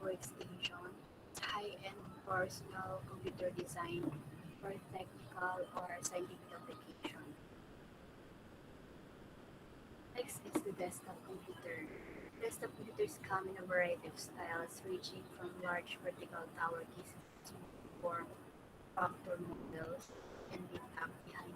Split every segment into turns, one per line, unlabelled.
workstation, high-end personal computer design for technical or scientific application. Next is the desktop computer. Desktop computers come in a variety of styles, ranging from large vertical tower cases to form factor models and be packed behind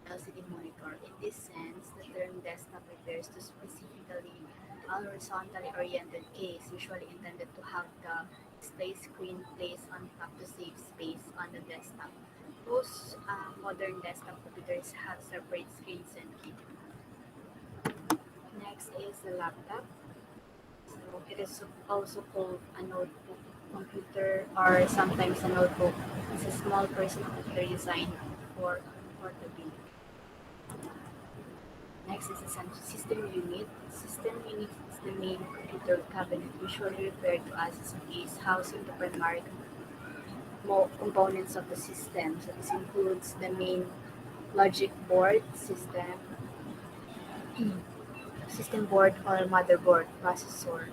LCD monitor. In this sense, the term desktop refers to specifically a horizontally oriented case, usually intended to have the display screen placed on top to save space on the desktop. Most modern desktop computers have separate screens and keyboard. Next is the laptop. So it is also called a notebook computer or sometimes a notebook. It's a small personal computer designed for portability. Next is a system unit. System unit is the main computer cabinet, usually referred to as a case housing the primary components of the system. So this includes the main logic board system board or motherboard, processor,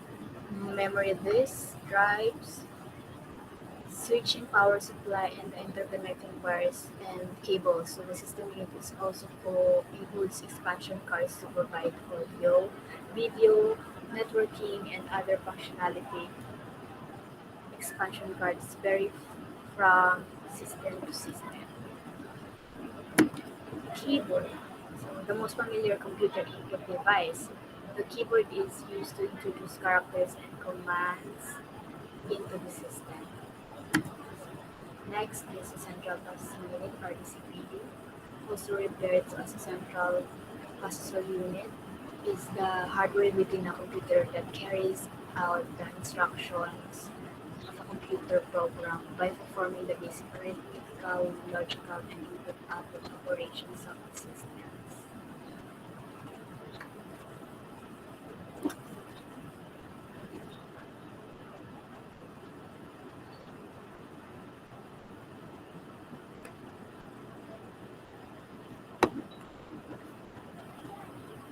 memory disk, drives, switching power supply, and interconnecting wires and cables. So the system unit is also includes expansion cards to provide audio, video, networking, and other functionality. Expansion cards vary from system to system. Keyboard. So the most familiar computer input device. The keyboard is used to introduce characters and commands into the system. Next is a central processing unit or CPU, also referred to as a central processor unit, is the hardware within a computer that carries out the instructions of a computer program by performing the basic arithmetical, logical, and input-output operations of the systems.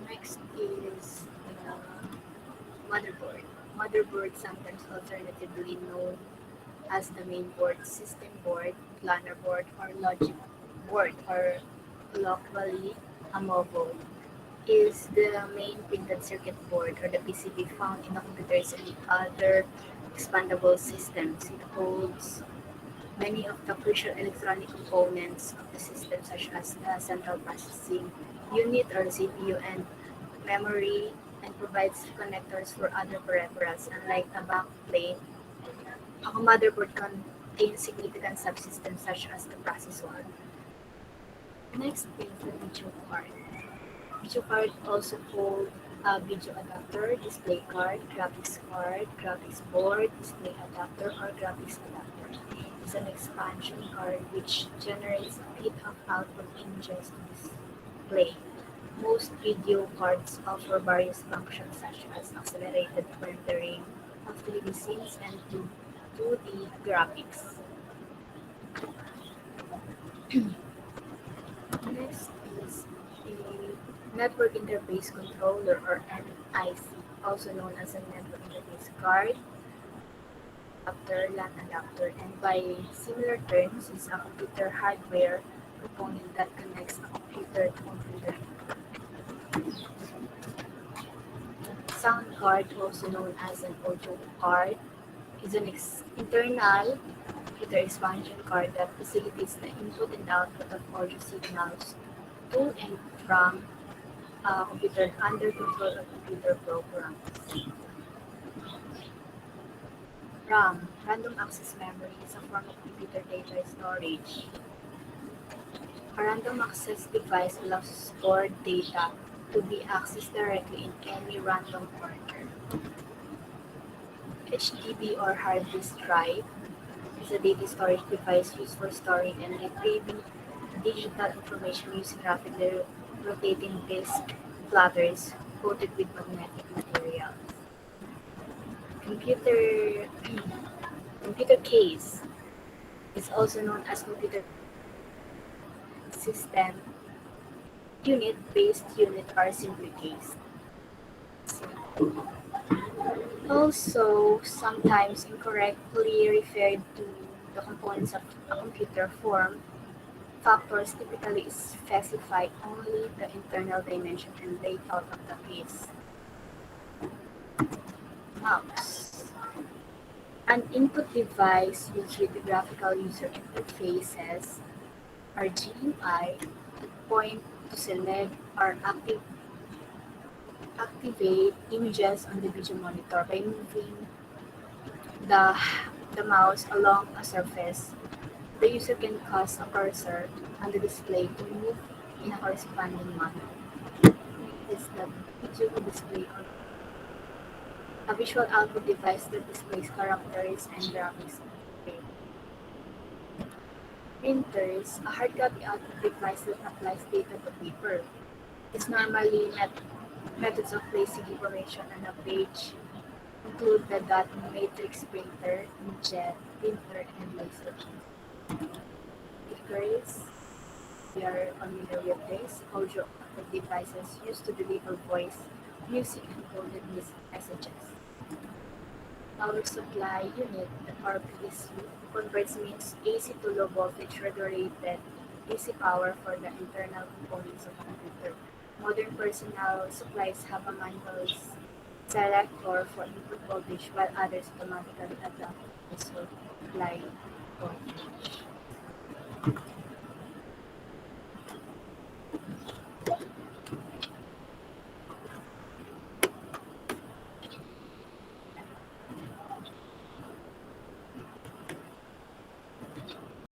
Next is the motherboard. Motherboard, sometimes alternatively known as the main board, system board, planner board, or logic board, or colloquially a MOBO, is the main printed circuit board or the PCB found in the computers and other expandable systems. It holds many of the crucial electronic components of the system, such as the central processing unit or CPU and memory, and provides connectors for other peripherals. Unlike a backplane, a motherboard contains significant subsystems such as the processor. Next is the video card. Video card also called a video adapter, display card, graphics board, display adapter, or graphics adapter. It's an expansion card which generates a bit of output images to display. Most video cards offer various functions such as accelerated rendering of 3D scenes and 2D graphics. Next is a network interface controller or NIC, also known as a network interface card, adapter, LAN adapter, and by similar terms is a computer hardware component that connects a computer to computer. Sound card, also known as an audio card, is an internal computer expansion card that facilitates the input and output of audio signals to and from a computer under control of computer programs. RAM, random access memory, is a form of computer data storage. A random access device allows stored data to be accessed directly in any random order. HDD or hard disk drive is a data storage device used for storing and retrieving digital information using rapidly rotating disk platters coated with magnetic materials. Computer computer case is also known as computer system unit, based unit, or simply case. Also, sometimes incorrectly referred to the components of a computer form, factors typically specify only the internal dimension and layout of the case. Mouse. An input device used with the graphical user interfaces or GUI point to select or activate images on the video monitor by moving the, the mouse along a surface. The user can cause a cursor on the display to move in a corresponding manner. Is the video display or a visual output device that displays characters and graphics on the screen. Printers, a hard copy output device that applies data to paper. It's normally methods of placing information on a page include the dot matrix printer, inkjet printer, and laser. Speakers, we are familiar with this. Audio output devices used to deliver voice, music, and coded messages. Power supply unit, the power PSU, converts means AC to low voltage regulated AC power for the internal components of a computer. Modern personal supplies have a manual selector for input voltage while others automatically adapt the supply voltage.